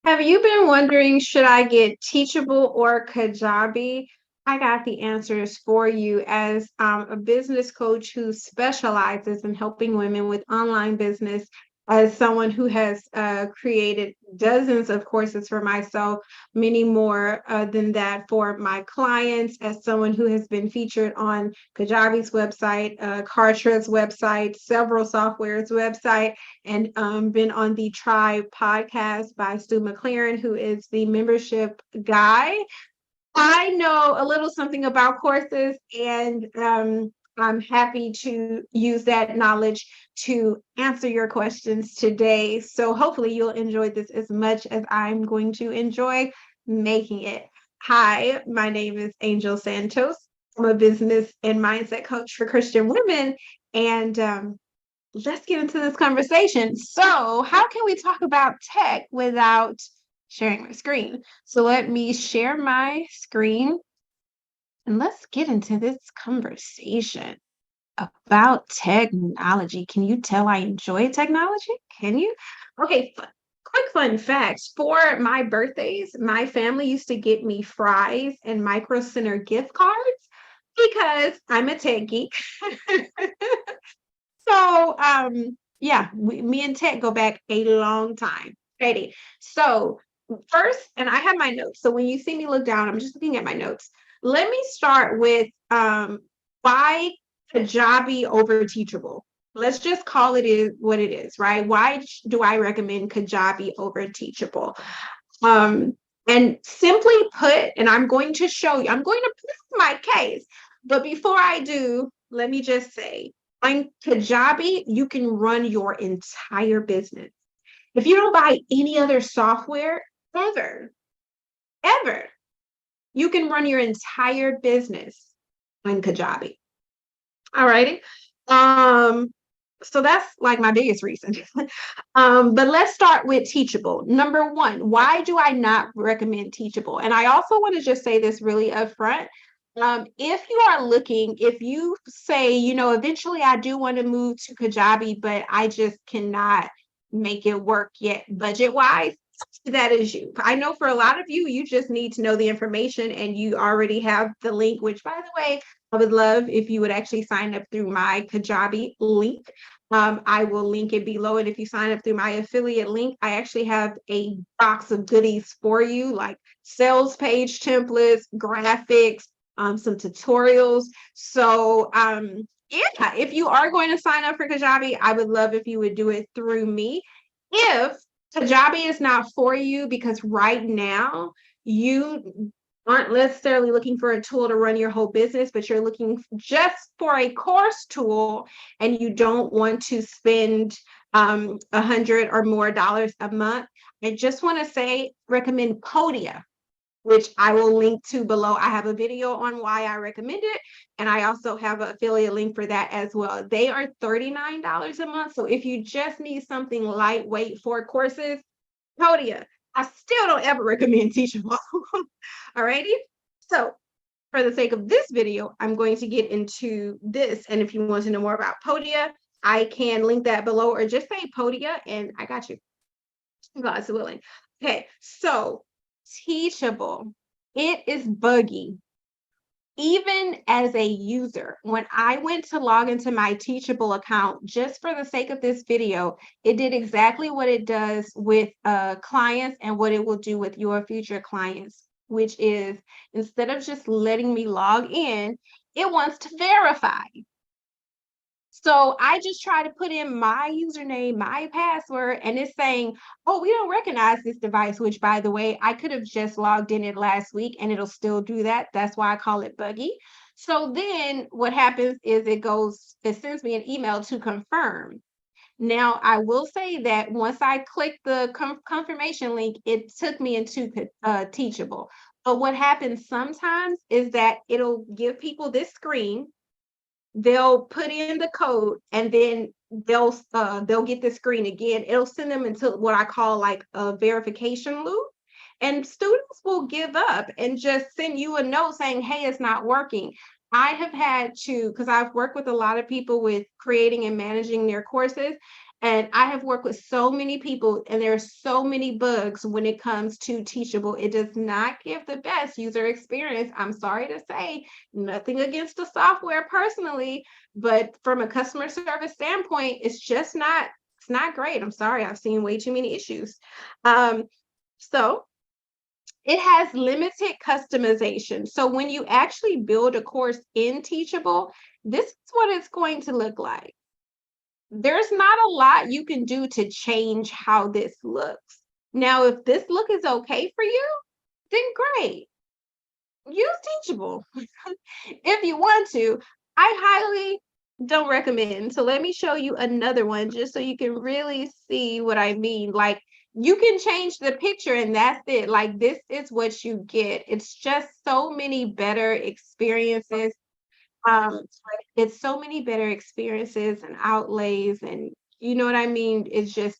Have you been wondering, should I get Teachable or Kajabi? I got the answers for you as a business coach who specializes in helping women with online business, as someone who has created dozens of courses for myself, many more than that for my clients, as someone who has been featured on Kajabi's website, Kartra's website, several softwares website, and been on the Tribe podcast by Stu McLaren, who is the membership guy. I know a little something about courses, and I'm happy to use that knowledge to answer your questions today. So hopefully you'll enjoy this as much as I'm going to enjoy making it. Hi, my name is Angel Santos. I'm a business and mindset coach for Christian women, and let's get into this conversation. So, how can we talk about tech without sharing my screen? So, let me share my screen and let's get into this conversation about technology. Can you tell I enjoy technology? Can you? Okay, quick fun facts. For my birthdays, my family used to get me fries and Micro Center gift cards because I'm a tech geek. So, yeah, me and Tech go back a long time. Ready. So, first, and I have my notes. So, when you see me look down, I'm just looking at my notes. Let me start with why Kajabi over Teachable. Let's just call it is what it is, right? Why do I recommend Kajabi over Teachable? Um, and simply put, and I'm going to show you, I'm going to prove my case. But before I do, let me just say, on Kajabi, you can run your entire business. If you don't buy any other software ever, you can run your entire business on Kajabi. All righty. So that's like my biggest reason. But let's start with Teachable. Number one, why do I not recommend Teachable? And I also want to just say this really upfront. If you are looking, if you say, eventually I do want to move to Kajabi, but I just cannot make it work yet budget wise, that is you. I know for a lot of you, you just need to know the information and you already have the link, which by the way, I would love if you would actually sign up through my Kajabi link. I will link it below. And if you sign up through my affiliate link, I actually have a box of goodies for you, like sales page templates, graphics, some tutorials. So yeah, if you are going to sign up for Kajabi, I would love if you would do it through me. If Kajabi is not for you because right now you aren't necessarily looking for a tool to run your whole business, but you're looking just for a course tool and you don't want to spend $100 or more a month, I just want to say recommend Podia, which I will link to below. I have a video on why I recommend it, and I also have an affiliate link for that as well. They are $39 a month. So if you just need something lightweight for courses, Podia. I still don't ever recommend Teachable. Alrighty. So for the sake of this video, I'm going to get into this. And if you want to know more about Podia, I can link that below or just say Podia and I got you. God's willing. Okay, so Teachable. It is buggy. Even as a user, when I went to log into my Teachable account, just for the sake of this video, it did exactly what it does with clients and what it will do with your future clients, which is instead of just letting me log in, it wants to verify. So I just try to put in my username, my password, and it's saying, oh, we don't recognize this device, which by the way, I could have just logged in it last week and it'll still do that. That's why I call it buggy. So then what happens is it sends me an email to confirm. Now, I will say that once I clicked the confirmation link, it took me into Teachable. But what happens sometimes is that it'll give people this screen, they'll put in the code and then they'll get the screen again. It'll send them into what I call like a verification loop. And students will give up and just send you a note saying, hey, it's not working. I have had to, because I've worked with a lot of people with creating and managing their courses, And I have worked with so many people, and there are so many bugs when it comes to Teachable. It does not give the best user experience. I'm sorry to say, nothing against the software personally, but from a customer service standpoint, it's not great. I'm sorry. I've seen way too many issues. So it has limited customization. So when you actually build a course in Teachable, this is what it's going to look like. There's not a lot you can do to change how this looks. Now, if this look is okay for you, then great. Use Teachable. If you want to, I highly don't recommend. So let me show you another one just so you can really see what I mean. Like, you can change the picture and that's it. Like, this is what you get. It's just so many better experiences. Um, it's so many better experiences and outlays, and you know what I mean? It's just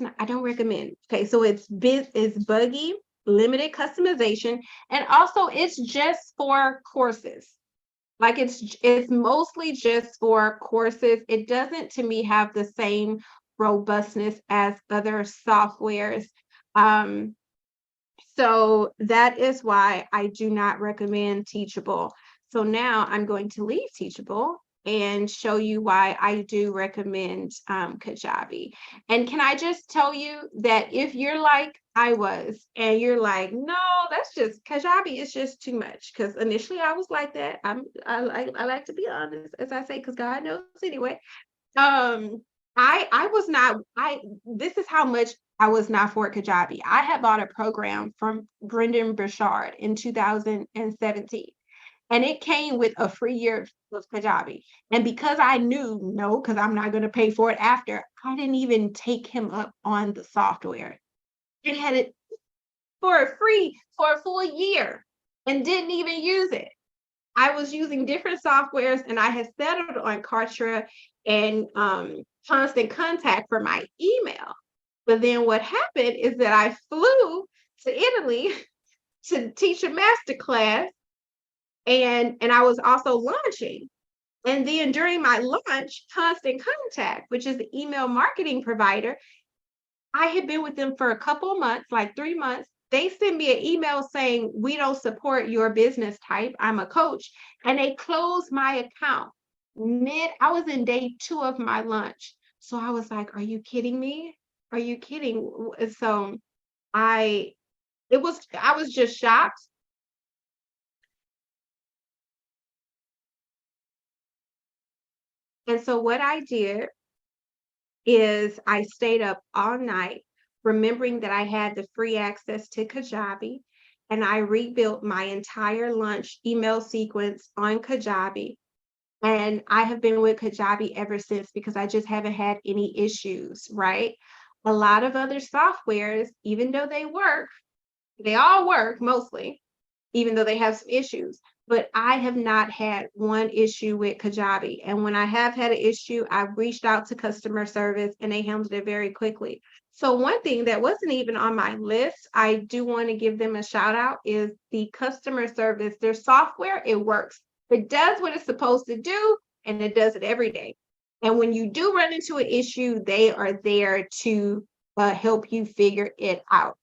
not, I don't recommend. Okay, so it's buggy, limited customization, and also it's just for courses. Like, it's mostly just for courses. It doesn't, to me, have the same robustness as other softwares. Um, so that is why I do not recommend Teachable. So now I'm going to leave Teachable and show you why I do recommend Kajabi. And can I just tell you that if you're like I was, and you're like, no, that's just Kajabi is just too much. Because initially I was like that. I like to be honest, as I say, because God knows anyway. Um, I was not, this is how much I was not for Kajabi. I had bought a program from Brendan Burchard in 2017, and it came with a free year of Kajabi. And because I knew no, because I'm not going to pay for it after, I didn't even take him up on the software. It had it for a free for a full year and didn't even use it. I was using different softwares, and I had settled on Kartra and Constant Contact for my email. But then what happened is that I flew to Italy to teach a master class, and I was also launching. And then during my launch, Constant Contact, which is the email marketing provider, I had been with them for a couple of months, like 3 months. They sent me an email saying, we don't support your business type. I'm a coach. And they closed my account I was in day 2 of my launch. So I was like, are you kidding me? Are you kidding? So I, I was just shocked. And so what I did is I stayed up all night, remembering that I had the free access to Kajabi, and I rebuilt my entire lunch email sequence on Kajabi. And I have been with Kajabi ever since because I just haven't had any issues, right? A lot of other softwares, even though they all work mostly, even though they have some issues. But I have not had one issue with Kajabi. And when I have had an issue, I've reached out to customer service and they handled it very quickly. So one thing that wasn't even on my list, I do want to give them a shout out, is the customer service. Their software, it works. It does what it's supposed to do, and it does it every day. And when you do run into an issue, they are there to help you figure it out.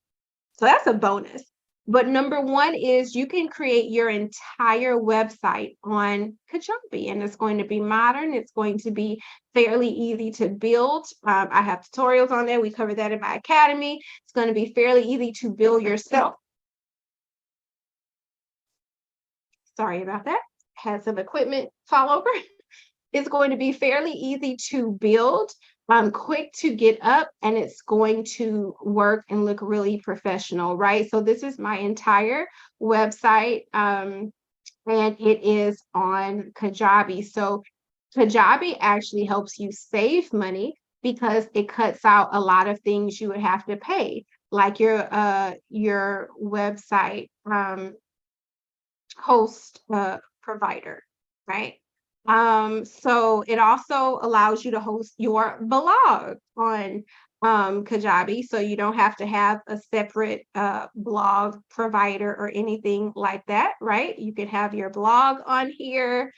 So that's a bonus. But number one is you can create your entire website on Kajabi, and it's going to be modern. It's going to be fairly easy to build. I have tutorials on there. We cover that in my academy. It's going to be fairly easy to build yourself. Sorry about that. Had some equipment fall over. It's going to be fairly easy to build, quick to get up, and it's going to work and look really professional, right? So this is my entire website, and it is on Kajabi. So Kajabi actually helps you save money because it cuts out a lot of things you would have to pay, like your website host provider, right? So it also allows you to host your blog on Kajabi, so you don't have to have a separate blog provider or anything like that, right? You can have your blog on here.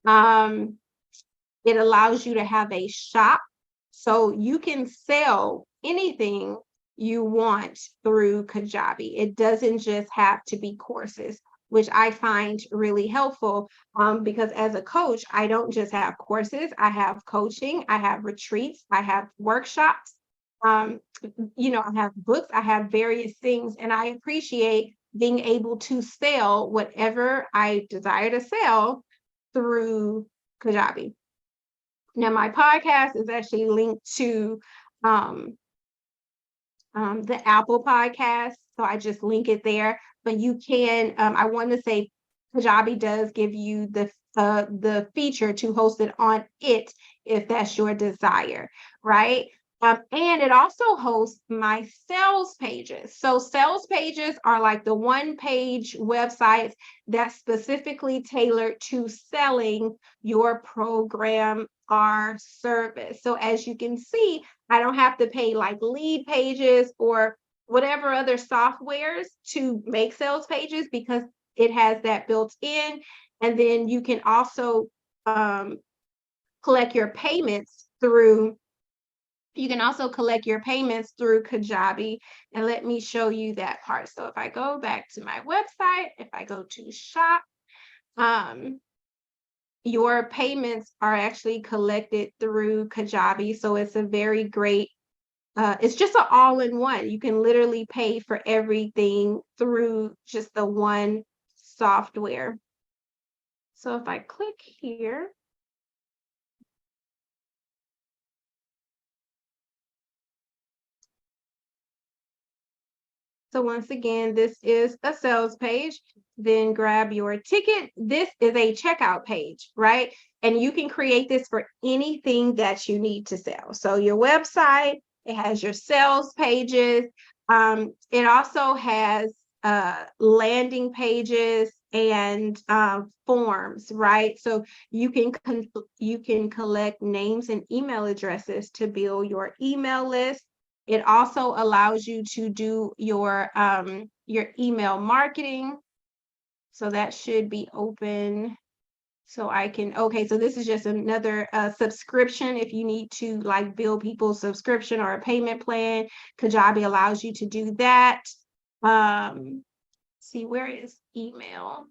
It allows you to have a shop So you can sell anything you want through Kajabi. It doesn't just have to be courses, which I find really helpful, because as a coach, I don't just have courses, I have coaching, I have retreats, I have workshops, um, I have books, I have various things, and I appreciate being able to sell whatever I desire to sell through Kajabi. Now, my podcast is actually linked to um, the Apple podcast, so I just link it there. But you can, I want to say, Kajabi does give you the feature to host it on it if that's your desire, right? And it also hosts my sales pages. So sales pages are like the one-page websites that's specifically tailored to selling your program or service. So as you can see, I don't have to pay like lead pages or whatever other softwares to make sales pages because it has that built in. And then you can also collect your payments through Kajabi. And let me show you that part. So if I go back to my website, if I go to shop, your payments are actually collected through Kajabi. So it's a very great, it's just an all-in-one. You can literally pay for everything through just the one software. So if I click here, so once again, this is a sales page. Then grab your ticket. This is a checkout page, right? And you can create this for anything that you need to sell. So your website, it has your sales pages. It also has landing pages and forms, right? So you can collect names and email addresses to build your email list. It also allows you to do your email marketing. So that should be open. So I can, okay, so this is just another subscription. If you need to like build people's subscription or a payment plan, Kajabi allows you to do that. See, where is email?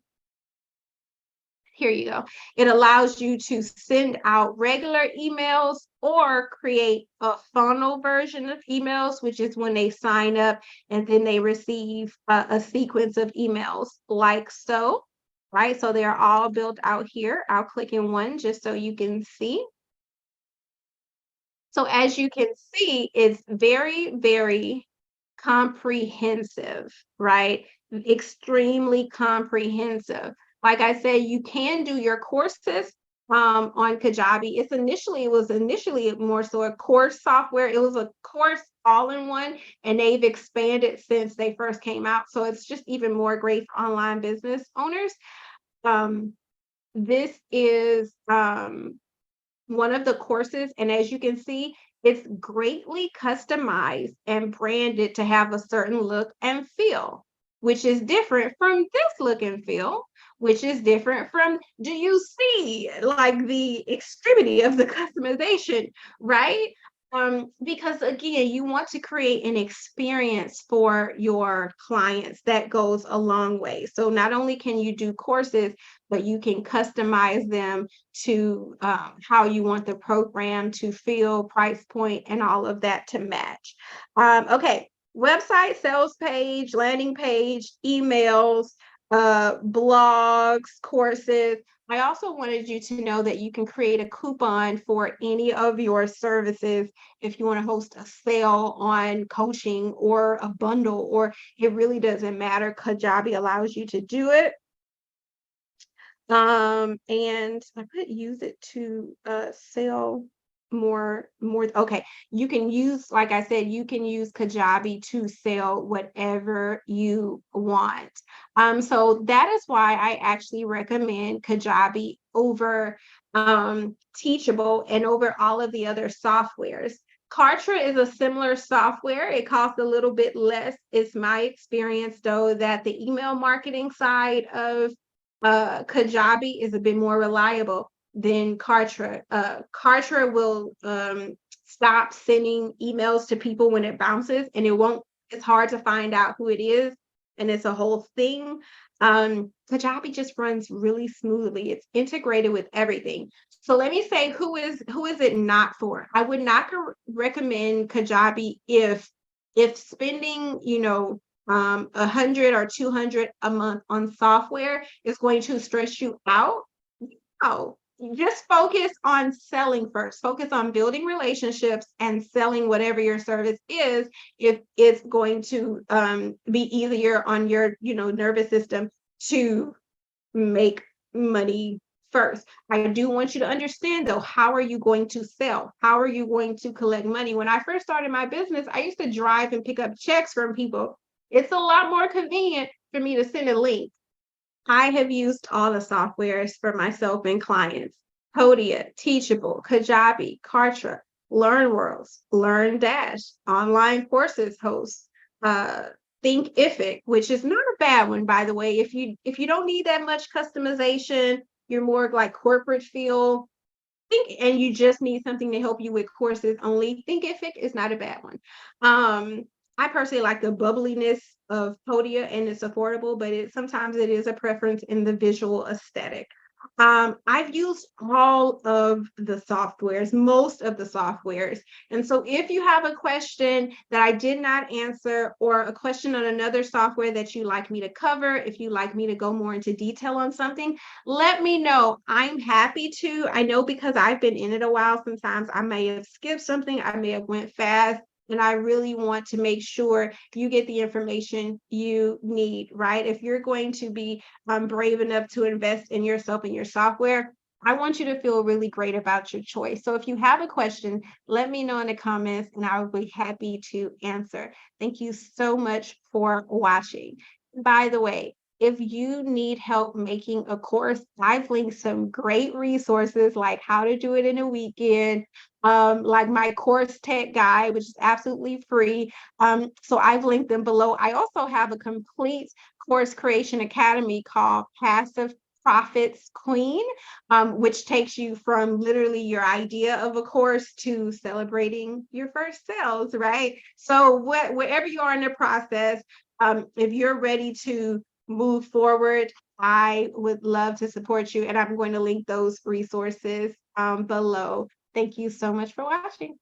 Here you go. It allows you to send out regular emails or create a funnel version of emails, which is when they sign up and then they receive a sequence of emails like so, right? So they're all built out here. I'll click in one just so you can see. So as you can see, it's very, very comprehensive, right? Extremely comprehensive. Like I said, you can do your courses on Kajabi. It was initially more so a course software. It was a course all-in-one, and they've expanded since they first came out. So it's just even more great for online business owners. This is one of the courses, and as you can see, it's greatly customized and branded to have a certain look and feel, which is different from this look and feel, which is different from, do you see like the extremity of the customization, right? Because again, you want to create an experience for your clients that goes a long way. So not only can you do courses, but you can customize them to how you want the program to feel, price point, and all of that to match. Okay, website, sales page, landing page, emails, blogs, courses. I also wanted you to know that you can create a coupon for any of your services if you want to host a sale on coaching or a bundle, or it really doesn't matter. Kajabi allows you to do it. And I could use it to sell more. Okay, you can use, like I said, you can use Kajabi to sell whatever you want. So that is why I actually recommend Kajabi over Teachable and over all of the other softwares. Kartra is a similar software. It costs a little bit less. It's my experience, though, that the email marketing side of Kajabi is a bit more reliable than Kartra. Kartra will stop sending emails to people when it bounces, and it's hard to find out who it is, and it's a whole thing. Kajabi just runs really smoothly. It's integrated with everything. So let me say, who is it not for? I would not recommend Kajabi if spending, 100 or 200 a month on software is going to stress you out. Oh, just focus on selling first. Focus on building relationships and selling whatever your service is. If it's going to be easier on your, nervous system to make money first. I do want you to understand though, how are you going to sell? How are you going to collect money? When I first started my business, I used to drive and pick up checks from people. It's a lot more convenient for me to send a link. I have used all the softwares for myself and clients. Podia, Teachable, Kajabi, Kartra, LearnWorlds, Learn Dash, online courses host, Thinkific, which is not a bad one, by the way. If you don't need that much customization, you're more like corporate feel, and you just need something to help you with courses only, Thinkific is not a bad one. I personally like the bubbliness of Podia, and it's affordable, but sometimes it is a preference in the visual aesthetic. I've used all of the softwares, most of the softwares. And so if you have a question that I did not answer, or a question on another software that you like me to cover, if you like me to go more into detail on something, let me know. I'm happy to. I know, because I've been in it a while, sometimes I may have skipped something, I may have went fast. And I really want to make sure you get the information you need, right? If you're going to be brave enough to invest in yourself and your software, I want you to feel really great about your choice. So if you have a question, let me know in the comments and I will be happy to answer. Thank you so much for watching. By the way, if you need help making a course, I've linked some great resources like how to do it in a weekend, like my course tech guide, which is absolutely free. So I've linked them below. I also have a complete course creation academy called Passive Profits Queen, which takes you from literally your idea of a course to celebrating your first sales, right? So wherever you are in the process, if you're ready to move forward, I would love to support you. And I'm going to link those resources below. Thank you so much for watching.